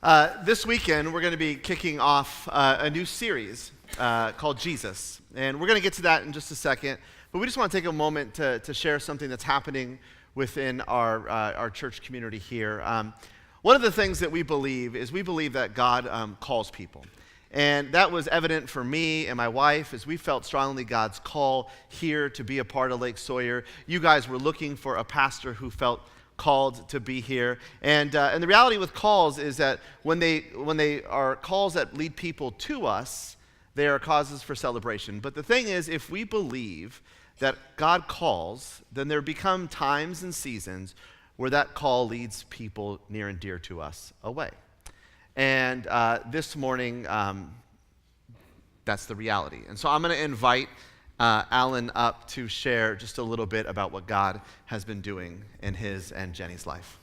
This weekend, we're going to be kicking off a new series called Jesus. And we're going to get to that in just a second. But we just want to take a moment to share something that's happening within our church community here. One of the things that we believe is we believe that God calls people. And that was evident for me and my wife as we felt strongly God's call here to be a part of Lake Sawyer. You guys were looking for a pastor who felt called to be here. And the reality with calls is that when they are calls that lead people to us, they are causes for celebration. But the thing is, if we believe that God calls, then there become times and seasons where that call leads people near and dear to us away. And this morning, that's the reality. And so I'm going to invite Alan up to share just a little bit about what God has been doing in his and Jenny's life.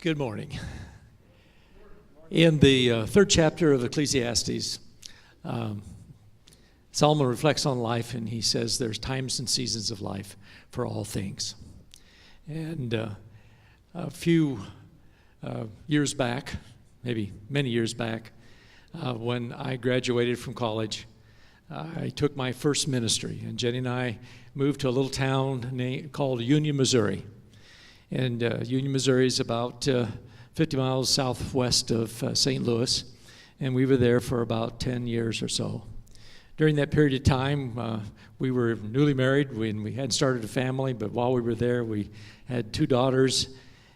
Good morning. In the third chapter of Ecclesiastes, Solomon reflects on life, and he says there's times and seasons of life for all things. And a few years back, maybe many years back, when I graduated from college, I took my first ministry, and Jenny and I moved to a little town called Union, Missouri. And Union, Missouri is about 50 miles southwest of St. Louis, and we were there for about 10 years or so. During that period of time, we were newly married, and we hadn't started a family, but while we were there, we had 2 daughters,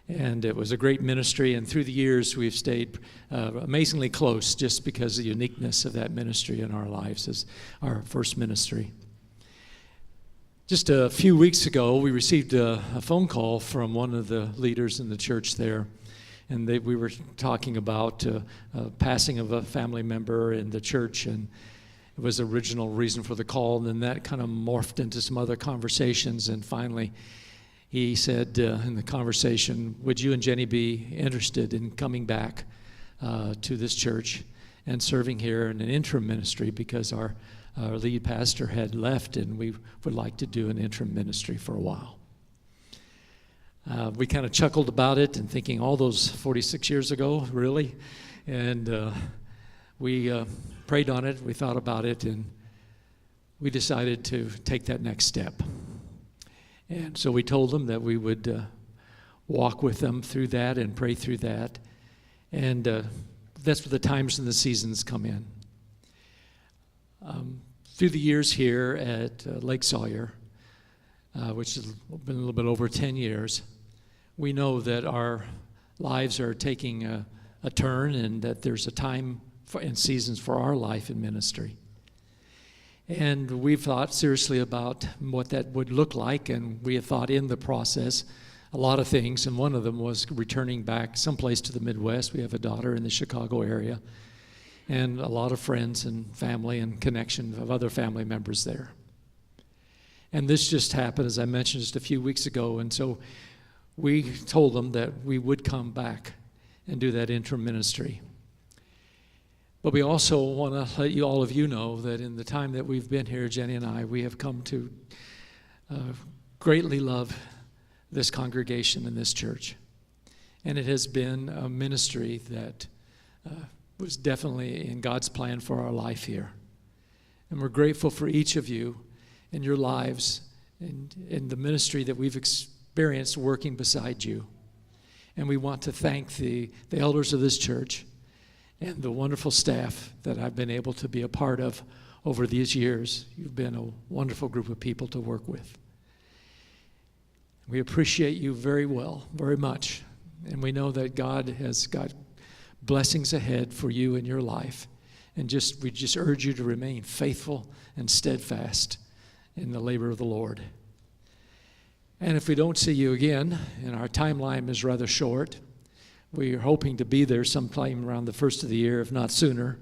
and it was a great ministry, and through the years, we've stayed amazingly close just because of the uniqueness of that ministry in our lives as our first ministry. Just a few weeks ago, we received a phone call from one of the leaders in the church there, and we were talking about passing of a family member in the church, and it was the original reason for the call, and then that kind of morphed into some other conversations, and finally, he said in the conversation, would you and Jenny be interested in coming back to this church and serving here in an interim ministry, because our lead pastor had left and we would like to do an interim ministry for a while. We kind of chuckled about it and thinking all those 46 years ago, really? And we prayed on it, we thought about it, and we decided to take that next step. And so we told them that we would walk with them through that and pray through that. And that's where the times and the seasons come in. Through the years here at Lake Sawyer, which has been a little bit over 10 years, we know that our lives are taking a turn, and that there's a time and seasons for our life in ministry. And we've thought seriously about what that would look like, and we have thought in the process a lot of things, and one of them was returning back someplace to the Midwest. We have a daughter in the Chicago area, and a lot of friends and family and connection of other family members there. And this just happened, as I mentioned, just a few weeks ago, and so we told them that we would come back and do that interim ministry. But we also want to let all of you know that in the time that we've been here, Jenny and I, we have come to greatly love this congregation and this church. And it has been a ministry that was definitely in God's plan for our life here. And we're grateful for each of you in your lives and in the ministry that we've experienced working beside you. And we want to thank the elders of this church and the wonderful staff that I've been able to be a part of over these years. You've been a wonderful group of people to work with. We appreciate you very much. And we know that God has got blessings ahead for you in your life. And we just urge you to remain faithful and steadfast in the labor of the Lord. And if we don't see you again, and our timeline is rather short, we are hoping to be there sometime around the first of the year, if not sooner.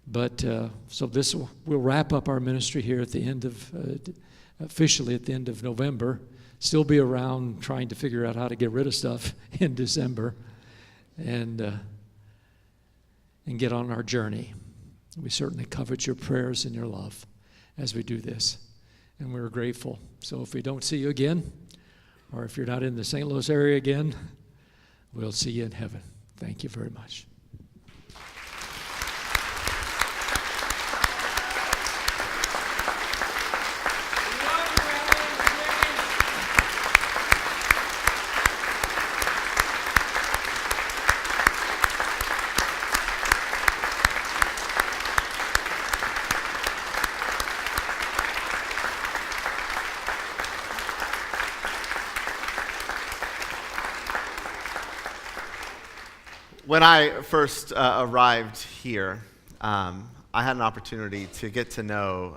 But so we'll wrap up our ministry here at the end of, officially at the end of November. Still be around trying to figure out how to get rid of stuff in December, and get on our journey. We certainly covet your prayers and your love as we do this, and we're grateful. So if we don't see you again, or if you're not in the St. Louis area again, we'll see you in heaven. Thank you very much. When I first arrived here, I had an opportunity to get to know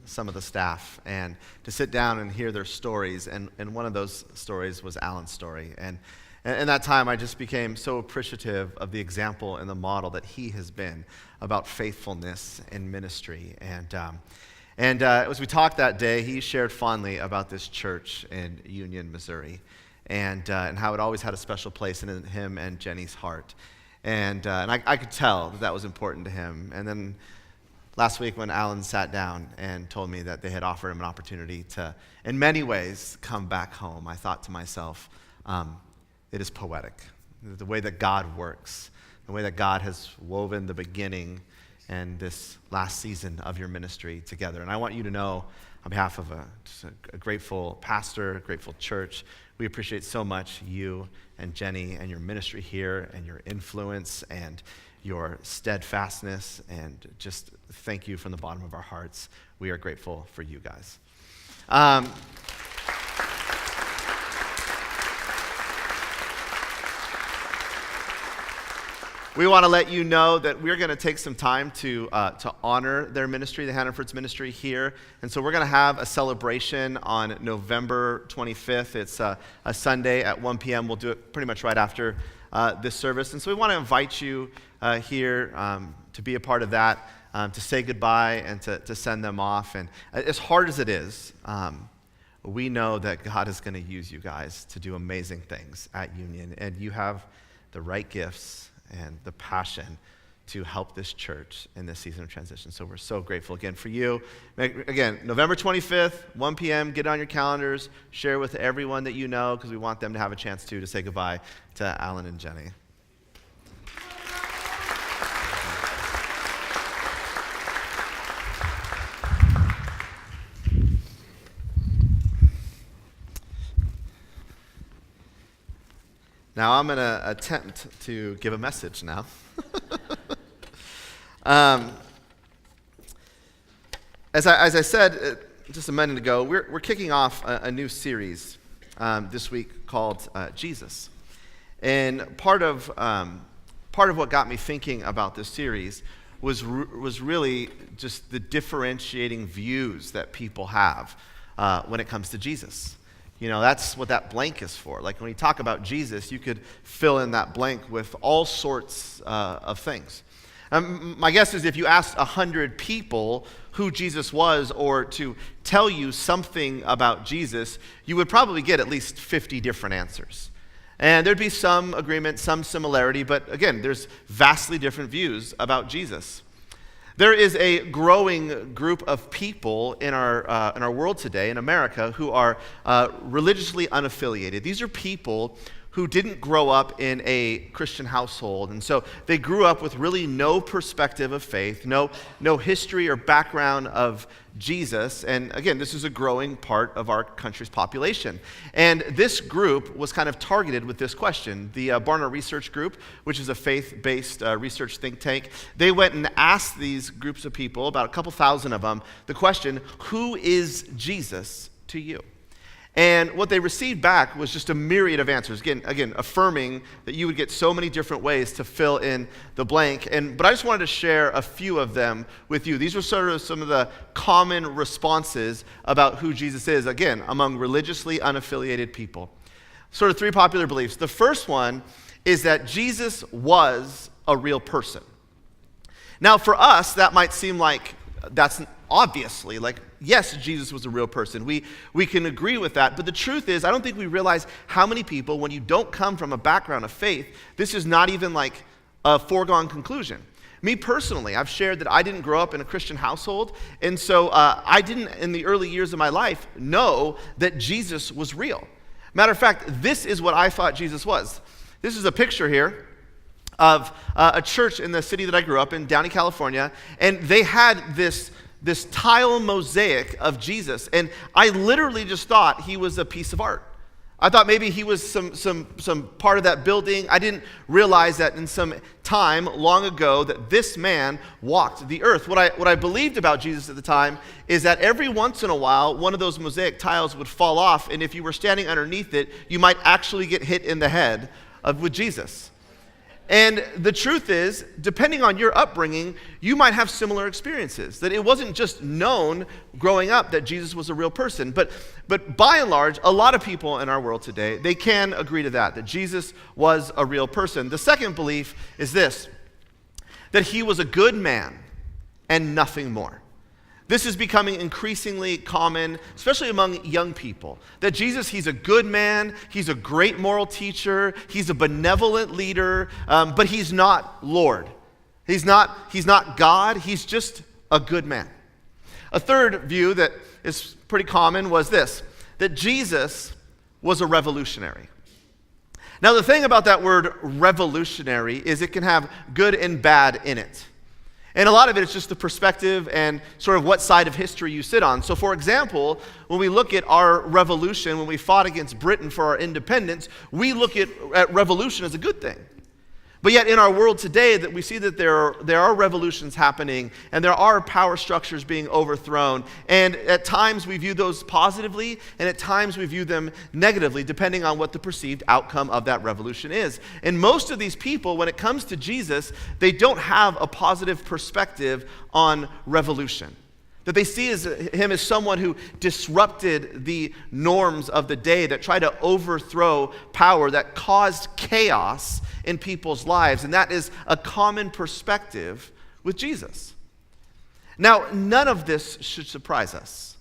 some of the staff and to sit down and hear their stories. And one of those stories was Alan's story. And in that time, I just became so appreciative of the example and the model that he has been about faithfulness in ministry. And as we talked that day, he shared fondly about this church in Union, Missouri, and how it always had a special place in him and Jenny's heart. And I could tell that was important to him. And then last week when Alan sat down and told me that they had offered him an opportunity to, in many ways, come back home, I thought to myself, it is poetic. The way that God works, the way that God has woven the beginning and this last season of your ministry together. And I want you to know, on behalf of a grateful pastor, a grateful church, we appreciate so much you and Jenny and your ministry here and your influence and your steadfastness, and just thank you from the bottom of our hearts. We are grateful for you guys. We want to let you know that we're going to take some time to honor their ministry, the Hannaford's ministry here. And so we're going to have a celebration on November 25th. It's a Sunday at 1 p.m. We'll do it pretty much right after this service. And so we want to invite you here to be a part of that, to say goodbye and to send them off. And as hard as it is, we know that God is going to use you guys to do amazing things at Union. And you have the right gifts and the passion to help this church in this season of transition. So we're so grateful again for you. Again, November 25th, 1 p.m., get it on your calendars, share with everyone that you know, because we want them to have a chance to say goodbye to Alan and Jenny. Now I'm going to attempt to give a message now. As I said just a minute ago, we're kicking off a new series this week called Jesus. And part of what got me thinking about this series was really just the differentiating views that people have when it comes to Jesus. You know, that's what that blank is for. Like when you talk about Jesus, you could fill in that blank with all sorts of things. My guess is if you asked 100 people who Jesus was or to tell you something about Jesus, you would probably get at least 50 different answers. And there'd be some agreement, some similarity, but again, there's vastly different views about Jesus. There is a growing group of people in our world today, in America, who are religiously unaffiliated. These are people who didn't grow up in a Christian household, and so they grew up with really no perspective of faith, no history or background of Jesus. And again, this is a growing part of our country's population. And this group was kind of targeted with this question. The Barna Research Group, which is a faith-based research think tank, they went and asked these groups of people, about a couple thousand of them, the question, who is Jesus to you? And what they received back was just a myriad of answers, again, affirming that you would get so many different ways to fill in the blank. But I just wanted to share a few of them with you. These were sort of some of the common responses about who Jesus is, again, among religiously unaffiliated people. Sort of three popular beliefs. The first one is that Jesus was a real person. Now, for us, that might seem like that's obviously, like, yes, Jesus was a real person. We can agree with that. But the truth is, I don't think we realize how many people, when you don't come from a background of faith, this is not even like a foregone conclusion. Me personally, I've shared that I didn't grow up in a Christian household, and so I didn't, in the early years of my life, know that Jesus was real. Matter of fact, this is what I thought Jesus was. This is a picture here of a church in the city that I grew up in, Downey, California, and they had this tile mosaic of Jesus, and I literally just thought he was a piece of art. I thought maybe he was some part of that building. I didn't realize that in some time long ago that this man walked the earth. What I believed about Jesus at the time is that every once in a while, one of those mosaic tiles would fall off, and if you were standing underneath it, you might actually get hit in the head with Jesus. And the truth is, depending on your upbringing, you might have similar experiences. That it wasn't just known growing up that Jesus was a real person. But by and large, a lot of people in our world today, they can agree to that Jesus was a real person. The second belief is this, that he was a good man and nothing more. This is becoming increasingly common, especially among young people, that Jesus, he's a good man, he's a great moral teacher, he's a benevolent leader, but he's not Lord. He's not God, he's just a good man. A third view that is pretty common was this, that Jesus was a revolutionary. Now the thing about that word revolutionary is it can have good and bad in it. And a lot of it is just the perspective and sort of what side of history you sit on. So for example, when we look at our revolution, when we fought against Britain for our independence, we look at revolution as a good thing. But yet in our world today, that we see that there are revolutions happening and there are power structures being overthrown. And at times we view those positively and at times we view them negatively, depending on what the perceived outcome of that revolution is. And most of these people, when it comes to Jesus, they don't have a positive perspective on revolution. That they see him as someone who disrupted the norms of the day, that tried to overthrow power, that caused chaos in people's lives. And that is a common perspective with Jesus. Now, none of this should surprise us.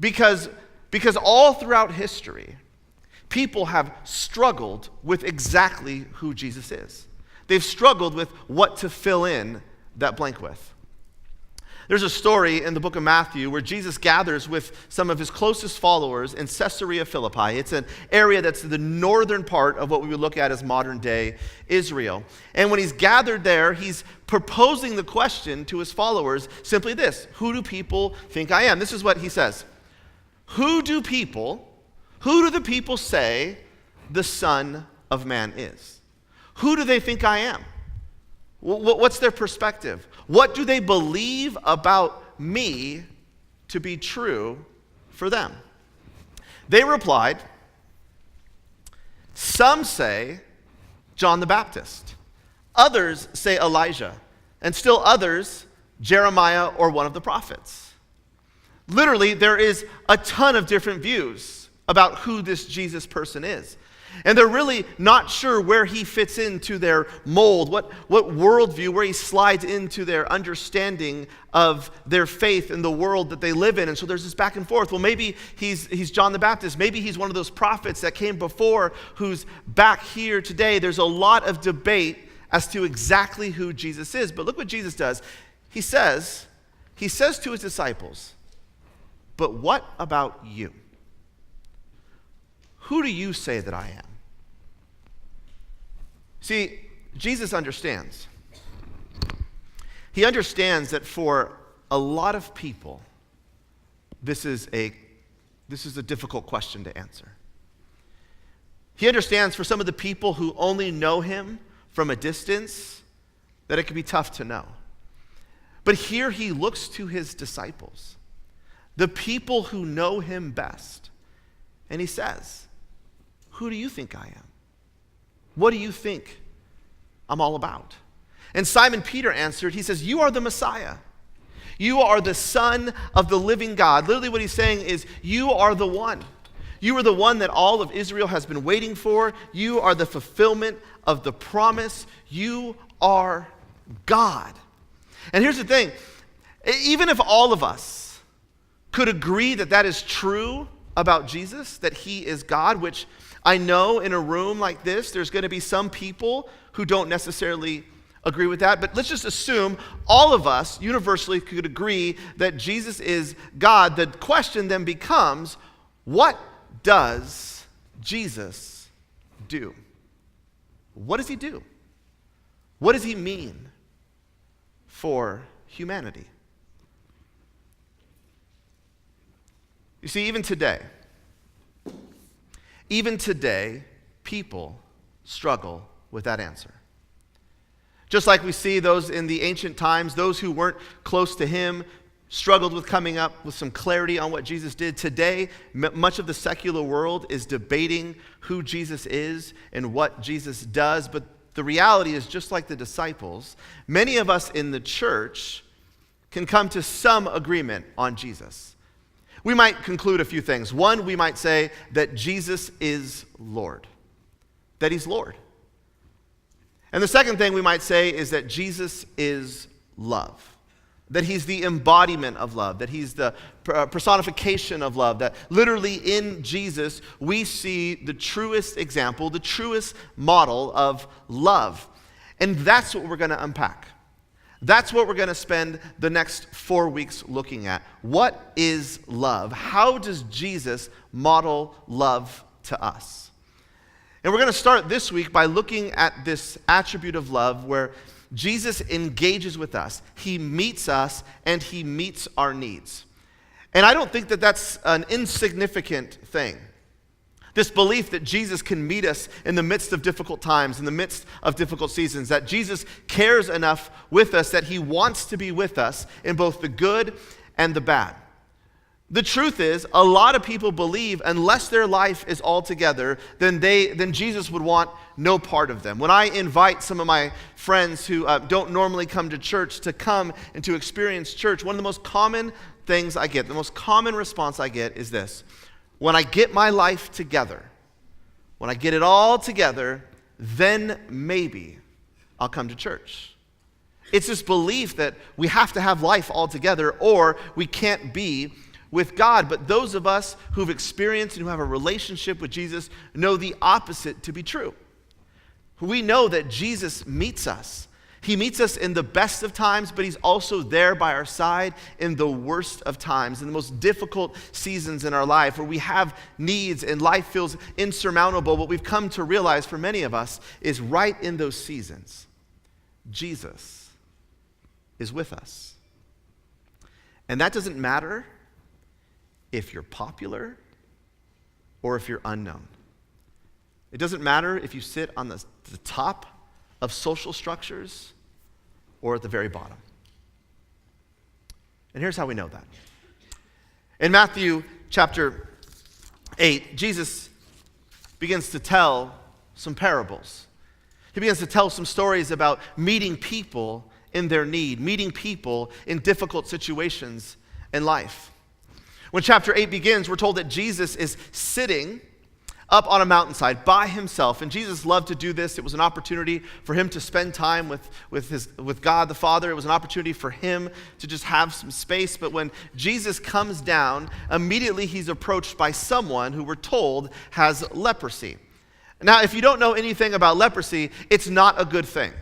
Because all throughout history, people have struggled with exactly who Jesus is. They've struggled with what to fill in that blank with. There's a story in the book of Matthew where Jesus gathers with some of his closest followers in Caesarea Philippi. It's an area that's the northern part of what we would look at as modern day Israel. And when he's gathered there, he's proposing the question to his followers, simply this: who do people think I am? This is what he says. Who do the people say the Son of Man is? Who do they think I am? What's their perspective? What do they believe about me to be true for them? They replied, some say John the Baptist, others say Elijah, and still others Jeremiah or one of the prophets. Literally, there is a ton of different views about who this Jesus person is. And they're really not sure where he fits into their mold, what worldview, where he slides into their understanding of their faith and the world that they live in. And so there's this back and forth. Well, maybe he's John the Baptist. Maybe he's one of those prophets that came before who's back here today. There's a lot of debate as to exactly who Jesus is. But look what Jesus does. He says to his disciples, but what about you? Who do you say that I am? See, Jesus understands. He understands that for a lot of people, this is a difficult question to answer. He understands for some of the people who only know him from a distance, that it can be tough to know. But here he looks to his disciples, the people who know him best, and he says, who do you think I am? What do you think I'm all about? And Simon Peter answered, he says, you are the Messiah. You are the Son of the living God. Literally what he's saying is, you are the one. You are the one that all of Israel has been waiting for. You are the fulfillment of the promise. You are God. And here's the thing. Even if all of us could agree that that is true about Jesus, that he is God, which I know in a room like this, there's going to be some people who don't necessarily agree with that, but let's just assume all of us universally could agree that Jesus is God. The question then becomes, what does Jesus do? what does he do? What does he mean for humanity? You see, even today, people struggle with that answer. Just like we see those in the ancient times, those who weren't close to him struggled with coming up with some clarity on what Jesus did. Today, much of the secular world is debating who Jesus is and what Jesus does, but the reality is, just like the disciples, many of us in the church can come to some agreement on Jesus. We might conclude a few things. One, we might say that Jesus is Lord, that he's Lord. And the second thing we might say is that Jesus is love, that he's the embodiment of love, that he's the personification of love, that literally in Jesus we see the truest example, the truest model of love. And that's what we're going to unpack. That's what we're going to spend the next 4 weeks looking at. What is love? How does Jesus model love to us? And we're going to start this week by looking at this attribute of love where Jesus engages with us. He meets us and he meets our needs. And I don't think that that's an insignificant thing. This belief that Jesus can meet us in the midst of difficult times, in the midst of difficult seasons, that Jesus cares enough with us that he wants to be with us in both the good and the bad. The truth is, a lot of people believe unless their life is all together, then Jesus would want no part of them. When I invite some of my friends who don't normally come to church to come and to experience church, one of the most common things I get, the most common response I get is this: when I get my life together, when I get it all together, then maybe I'll come to church. It's this belief that we have to have life all together or we can't be with God. But those of us who've experienced and who have a relationship with Jesus know the opposite to be true. We know that Jesus meets us. He meets us in the best of times, but he's also there by our side in the worst of times, in the most difficult seasons in our life, where we have needs and life feels insurmountable. What we've come to realize for many of us is right in those seasons, Jesus is with us. And that doesn't matter if you're popular or if you're unknown. It doesn't matter if you sit on the top of social structures or at the very bottom. And here's how we know that. In Matthew chapter 8, Jesus begins to tell some parables. He begins to tell some stories about meeting people in their need, meeting people in difficult situations in life. When chapter 8 begins, we're told that Jesus is sitting up on a mountainside by himself. And Jesus loved to do this. It was an opportunity for him to spend time with God the Father. It was an opportunity for him to just have some space. But when Jesus comes down, immediately he's approached by someone who we're told has leprosy. Now, if you don't know anything about leprosy, it's not a good thing.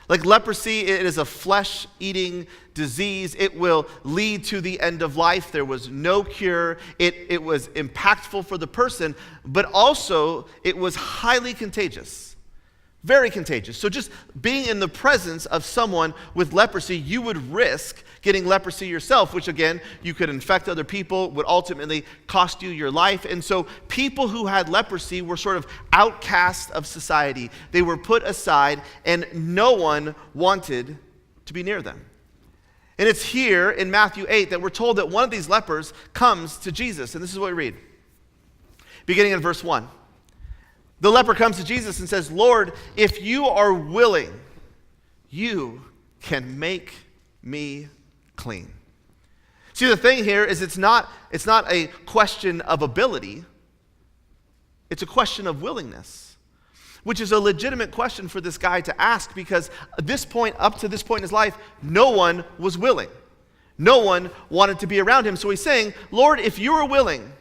Like leprosy, it is a flesh-eating disease. It will lead to the end of life. There was no cure. It was impactful for the person, but also it was highly contagious. Very contagious. So just being in the presence of someone with leprosy, you would risk getting leprosy yourself, which again, you could infect other people, would ultimately cost you your life. And so people who had leprosy were sort of outcast of society. They were put aside and no one wanted to be near them. And it's here in Matthew 8 that we're told that one of these lepers comes to Jesus. And this is what we read. Beginning in verse 1. The leper comes to Jesus and says, "Lord, if you are willing, you can make me clean." See, the thing here is it's not a question of ability. It's a question of willingness, which is a legitimate question for this guy to ask because up to this point in his life, no one was willing. No one wanted to be around him. So he's saying, "Lord, if you are willing,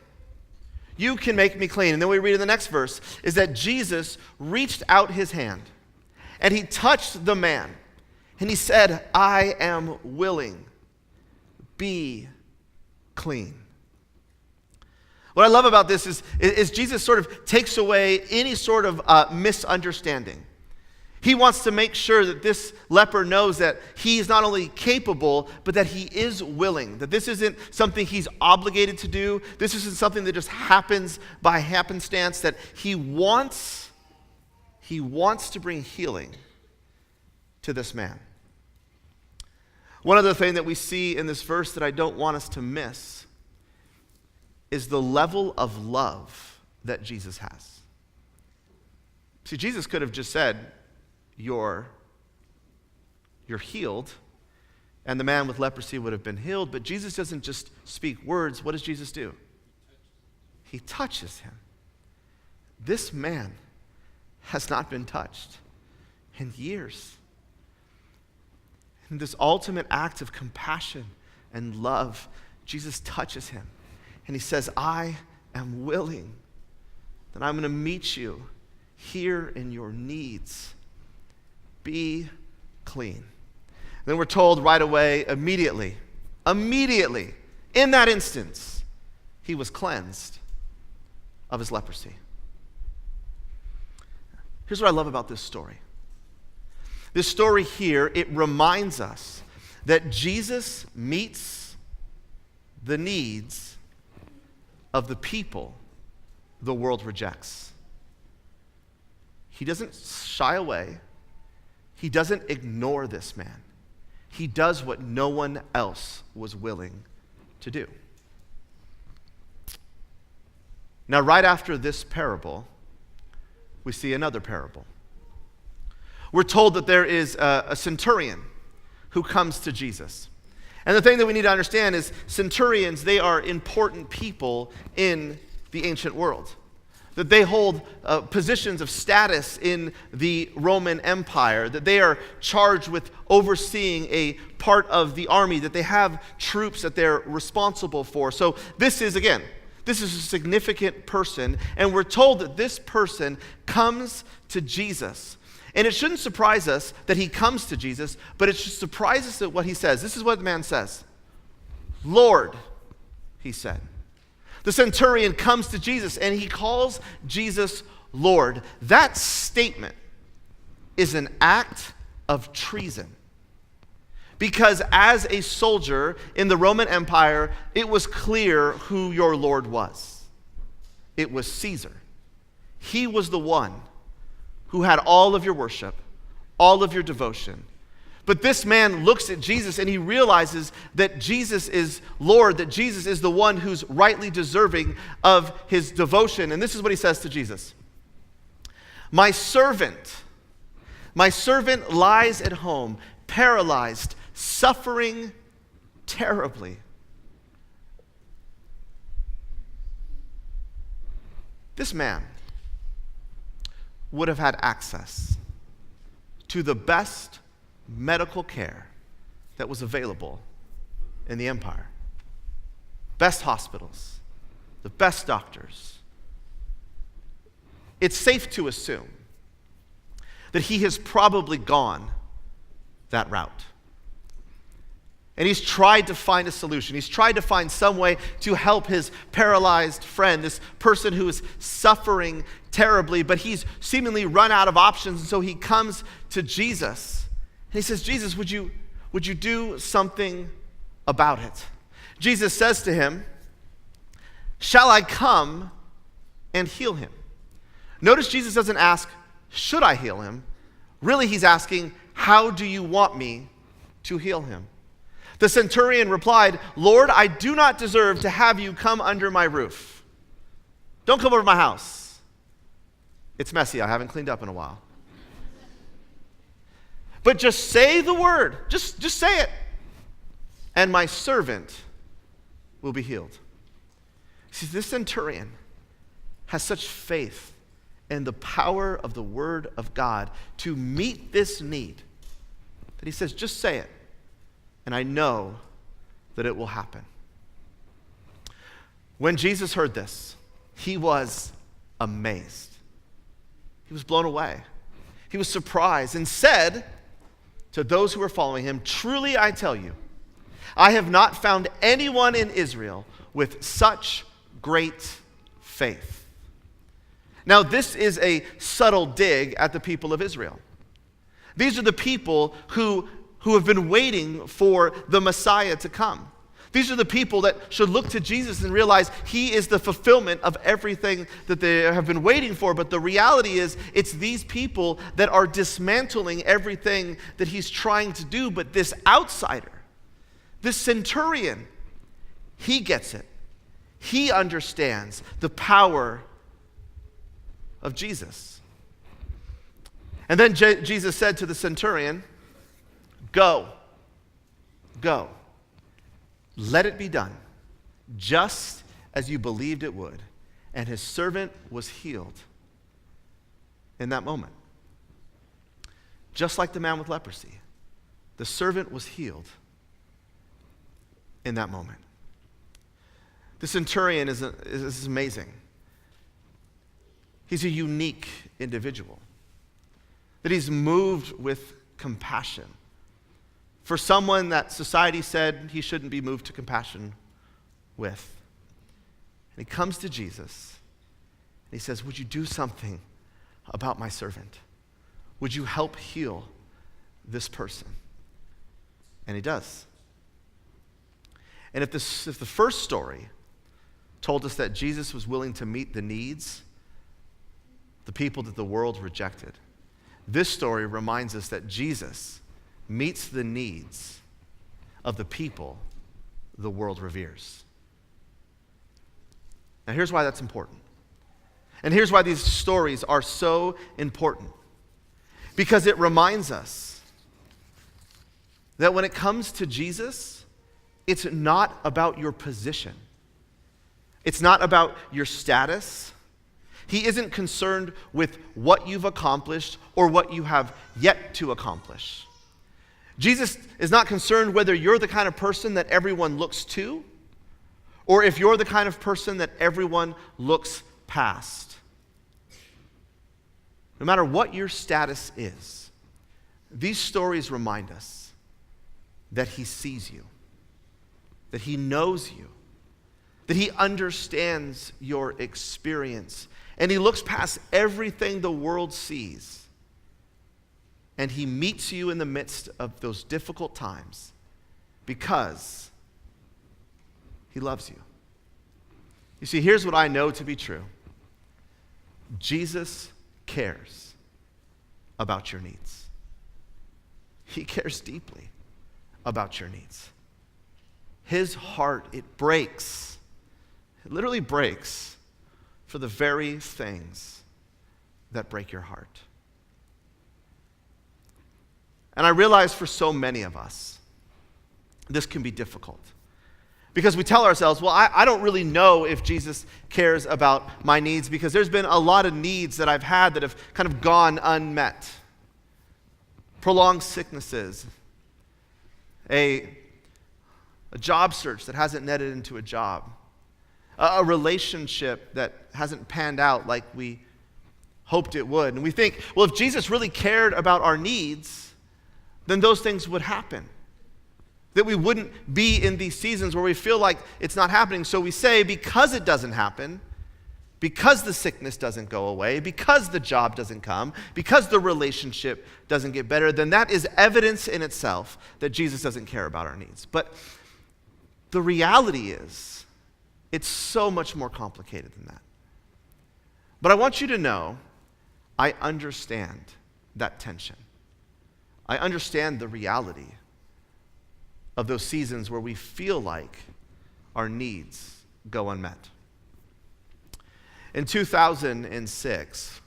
you can make me clean." And then we read in the next verse is that Jesus reached out his hand and he touched the man and he said, "I am willing, be clean." What I love about this is Jesus sort of takes away any sort of misunderstanding. He wants to make sure that this leper knows that he is not only capable, but that he is willing, that this isn't something he's obligated to do. This isn't something that just happens by happenstance, that he wants to bring healing to this man. One other thing that we see in this verse that I don't want us to miss is the level of love that Jesus has. See, Jesus could have just said, you're healed, and the man with leprosy would have been healed, but Jesus doesn't just speak words. What does Jesus do? He touches him. This man has not been touched in years. In this ultimate act of compassion and love, Jesus touches him, and he says, I am willing, that I'm going to meet you here in your needs. Be clean. Then we're told right away, immediately, in that instance, he was cleansed of his leprosy. Here's what I love about this story. This story here, it reminds us that Jesus meets the needs of the people the world rejects. He doesn't shy away. He doesn't ignore this man. He does what no one else was willing to do. Now, right after this parable, we see another parable. We're told that there is a centurion who comes to Jesus. And the thing that we need to understand is centurions, they are important people in the ancient world. That they hold positions of status in the Roman Empire, that they are charged with overseeing a part of the army, that they have troops that they're responsible for. So this is a significant person, and we're told that this person comes to Jesus. And it shouldn't surprise us that he comes to Jesus, but it should surprise us at what he says. This is what the man says. Lord, he said. The centurion comes to Jesus and he calls Jesus Lord. That statement is an act of treason. Because as a soldier in the Roman Empire, it was clear who your Lord was. It was Caesar. He was the one who had all of your worship, all of your devotion. But this man looks at Jesus and he realizes that Jesus is Lord, that Jesus is the one who's rightly deserving of his devotion. And this is what he says to Jesus. My servant lies at home, paralyzed, suffering terribly. This man would have had access to the best medical care that was available in the empire. Best hospitals, the best doctors. It's safe to assume that he has probably gone that route. And he's tried to find a solution. He's tried to find some way to help his paralyzed friend, this person who is suffering terribly, but he's seemingly run out of options, and so he comes to Jesus. And he says, Jesus, would you do something about it? Jesus says to him, shall I come and heal him? Notice Jesus doesn't ask, should I heal him? Really, he's asking, how do you want me to heal him? The centurion replied, Lord, I do not deserve to have you come under my roof. Don't come over to my house. It's messy. I haven't cleaned up in a while. But just say the word. Just say it. And my servant will be healed. See, this centurion has such faith in the power of the word of God to meet this need that he says, just say it. And I know that it will happen. When Jesus heard this, he was amazed. He was blown away. He was surprised and said to those who were following him, truly I tell you, I have not found anyone in Israel with such great faith. Now, this is a subtle dig at the people of Israel. These are the people who have been waiting for the Messiah to come. These are the people that should look to Jesus and realize he is the fulfillment of everything that they have been waiting for. But the reality is, it's these people that are dismantling everything that he's trying to do. But this outsider, this centurion, he gets it. He understands the power of Jesus. And then Jesus said to the centurion, "Go, go. Let it be done, just as you believed it would." And his servant was healed in that moment. Just like the man with leprosy, the servant was healed in that moment. The centurion is amazing. He's a unique individual, that he's moved with compassion for someone that society said he shouldn't be moved to compassion with. And he comes to Jesus, and he says, "Would you do something about my servant? Would you help heal this person?" And he does. And if the first story told us that Jesus was willing to meet the needs, the people that the world rejected, this story reminds us that Jesus meets the needs of the people the world reveres. Now here's why that's important. And here's why these stories are so important. Because it reminds us that when it comes to Jesus, it's not about your position. It's not about your status. He isn't concerned with what you've accomplished or what you have yet to accomplish. Jesus is not concerned whether you're the kind of person that everyone looks to or if you're the kind of person that everyone looks past. No matter what your status is, these stories remind us that he sees you, that he knows you, that he understands your experience, and he looks past everything the world sees. And he meets you in the midst of those difficult times because he loves you. You see, here's what I know to be true. Jesus cares about your needs. He cares deeply about your needs. His heart, it breaks. It literally breaks for the very things that break your heart. And I realize for so many of us, this can be difficult. Because we tell ourselves, well, I don't really know if Jesus cares about my needs because there's been a lot of needs that I've had that have kind of gone unmet. Prolonged sicknesses, a job search that hasn't netted into a job, a relationship that hasn't panned out like we hoped it would. And we think, well, if Jesus really cared about our needs, then those things would happen. That we wouldn't be in these seasons where we feel like it's not happening. So we say, because it doesn't happen, because the sickness doesn't go away, because the job doesn't come, because the relationship doesn't get better, then that is evidence in itself that Jesus doesn't care about our needs. But the reality is, it's so much more complicated than that. But I want you to know, I understand that tension. I understand the reality of those seasons where we feel like our needs go unmet. In 2006,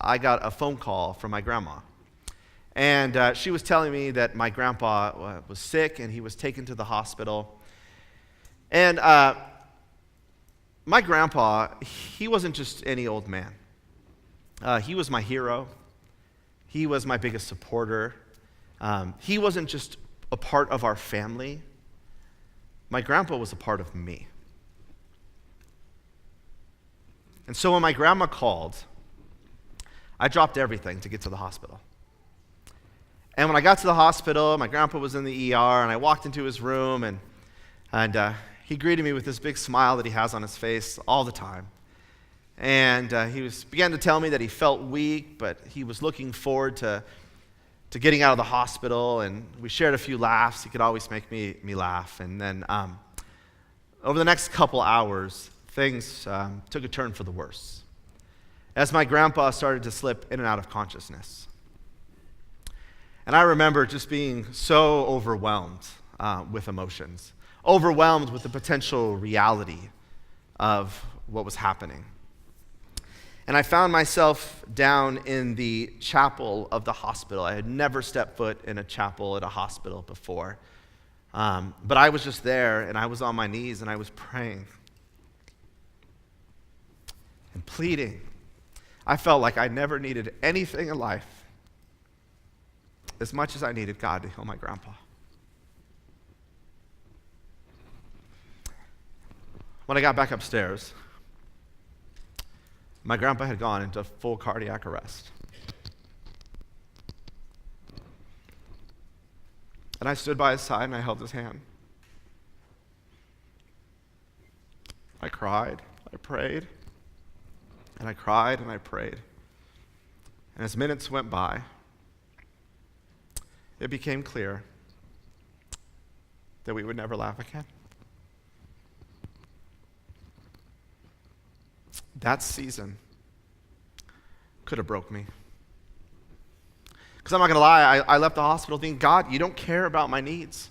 I got a phone call from my grandma. And she was telling me that my grandpa was sick and he was taken to the hospital. And my grandpa, he wasn't just any old man. He was my hero. He was my biggest supporter. He wasn't just a part of our family. My grandpa was a part of me. And so when my grandma called, I dropped everything to get to the hospital. And when I got to the hospital, my grandpa was in the ER, and I walked into his room, and he greeted me with this big smile that he has on his face all the time. And he began to tell me that he felt weak, but he was looking forward to to getting out of the hospital, and we shared a few laughs. He could always make me laugh. And then over the next couple hours, things took a turn for the worse as my grandpa started to slip in and out of consciousness. And I remember just being so overwhelmed with emotions, overwhelmed with the potential reality of what was happening. And I found myself down in the chapel of the hospital. I had never stepped foot in a chapel at a hospital before. But I was just there, and I was on my knees, and I was praying and pleading. I felt like I never needed anything in life as much as I needed God to heal my grandpa. When I got back upstairs, my grandpa had gone into full cardiac arrest. And I stood by his side and I held his hand. I cried, I prayed, and I cried and I prayed. And as minutes went by, it became clear that we would never laugh again. That season could have broke me. Because I'm not going to lie, I left the hospital thinking, God, you don't care about my needs.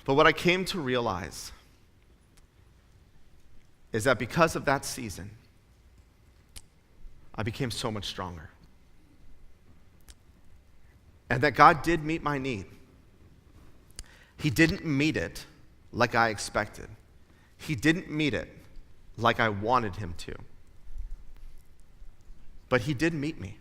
But what I came to realize is that because of that season, I became so much stronger. And that God did meet my need. He didn't meet it like I expected. He didn't meet it like I wanted him to. But he did meet me.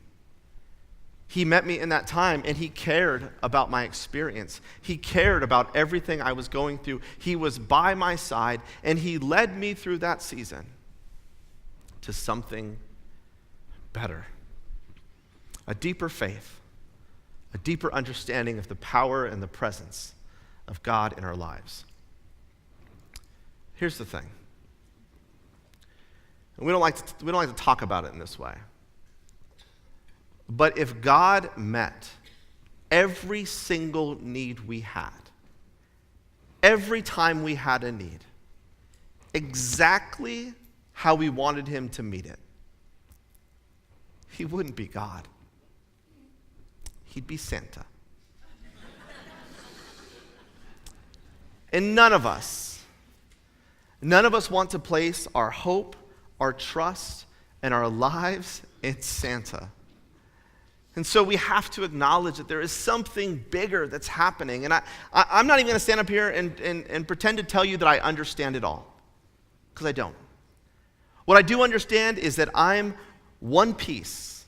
He met me in that time, and he cared about my experience. He cared about everything I was going through. He was by my side, and he led me through that season to something better. A deeper faith, a deeper understanding of the power and the presence of God in our lives. Here's the thing. And we don't like to talk about it in this way. But if God met every single need we had, every time we had a need, exactly how we wanted him to meet it, he wouldn't be God. He'd be Santa. And none of us want to place our hope, our trust, and our lives in Santa. And so we have to acknowledge that there is something bigger that's happening. And I'm not even going to stand up here and pretend to tell you that I understand it all, because I don't. What I do understand is that I'm one piece,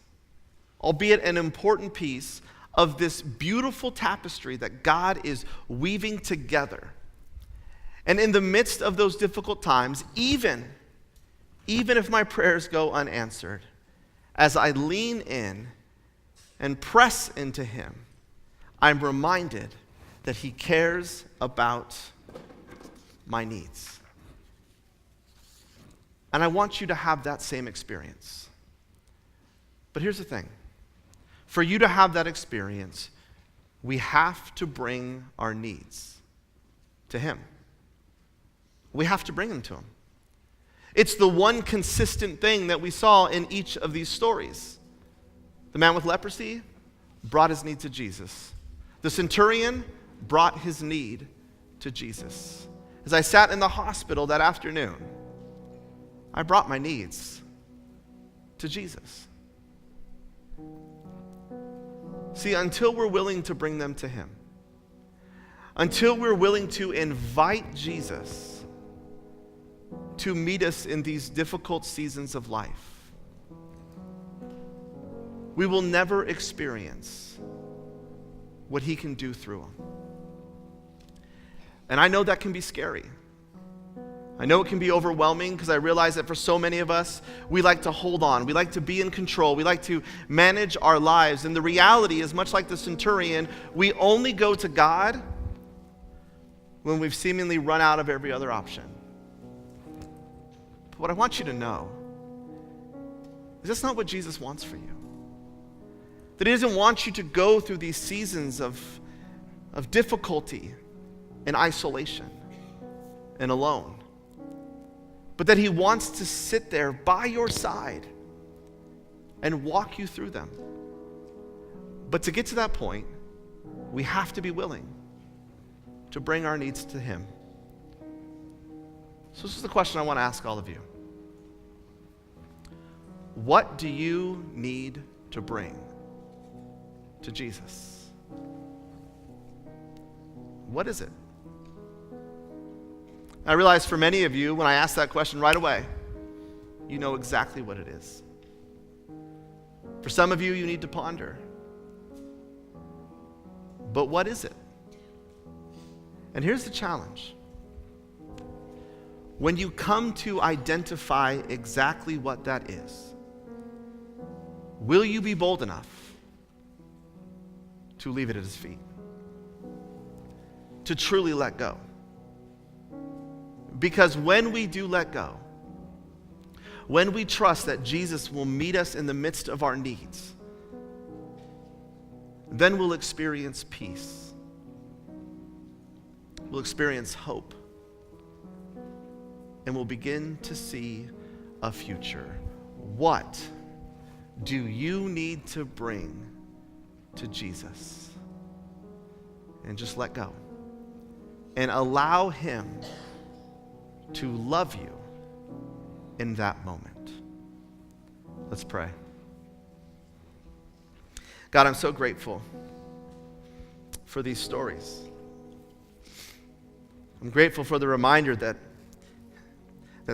albeit an important piece, of this beautiful tapestry that God is weaving together. And in the midst of those difficult times, even if my prayers go unanswered, as I lean in and press into him, I'm reminded that he cares about my needs. And I want you to have that same experience. But here's the thing. For you to have that experience, we have to bring our needs to him. We have to bring them to him. It's the one consistent thing that we saw in each of these stories. The man with leprosy brought his need to Jesus. The centurion brought his need to Jesus. As I sat in the hospital that afternoon, I brought my needs to Jesus. See, until we're willing to bring them to him, until we're willing to invite Jesus to meet us in these difficult seasons of life, we will never experience what he can do through them. And I know that can be scary. I know it can be overwhelming, because I realize that for so many of us, we like to hold on. We like to be in control. We like to manage our lives. And the reality is, much like the centurion, we only go to God when we've seemingly run out of every other option. But what I want you to know is that's not what Jesus wants for you. That he doesn't want you to go through these seasons of difficulty and isolation and alone. But that he wants to sit there by your side and walk you through them. But to get to that point, we have to be willing to bring our needs to him. So this is the question I want to ask all of you. What do you need to bring to Jesus? What is it? I realize for many of you, when I ask that question right away, you know exactly what it is. For some of you, you need to ponder. But what is it? And here's the challenge. When you come to identify exactly what that is, will you be bold enough to leave it at his feet? To truly let go? Because when we do let go, when we trust that Jesus will meet us in the midst of our needs, then we'll experience peace. We'll experience hope. And we'll begin to see a future. What do you need to bring to Jesus? And just let go. And allow him to love you in that moment. Let's pray. God, I'm so grateful for these stories. I'm grateful for the reminder that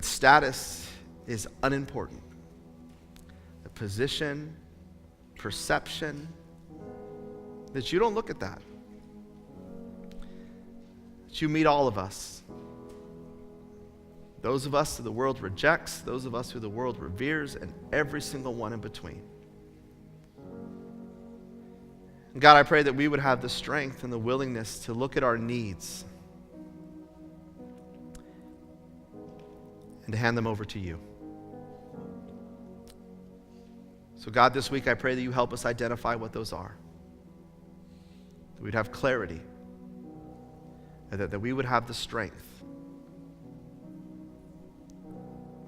status is unimportant. The position, perception, that you don't look at that. That you meet all of us. Those of us who the world rejects, those of us who the world reveres, and every single one in between. And God, I pray that we would have the strength and the willingness to look at our needs and to hand them over to you. So God, this week I pray that you help us identify what those are. That we'd have clarity, and that we would have the strength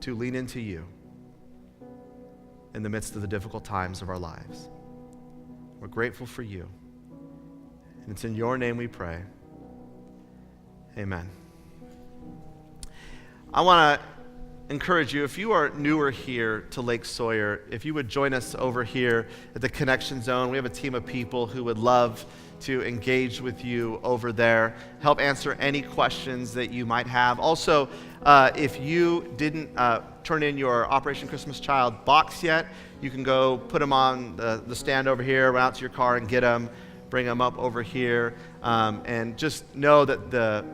to lean into you in the midst of the difficult times of our lives. We're grateful for you. And it's in your name we pray. Amen. I want to encourage you, if you are newer here to Lake Sawyer, if you would join us over here at the Connection Zone. We have a team of people who would love to engage with you over there, help answer any questions that you might have. Also, if you didn't turn in your Operation Christmas Child box yet, you can go put them on the stand over here, run out to your car and get them, bring them up over here, and just know that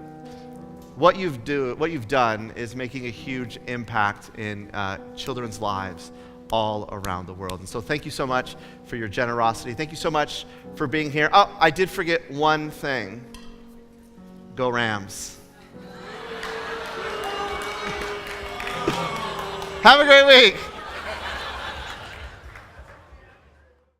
what you've done is making a huge impact in children's lives all around the world. And so thank you so much for your generosity. Thank you so much for being here. Oh, I did forget one thing. Go Rams. Have a great week.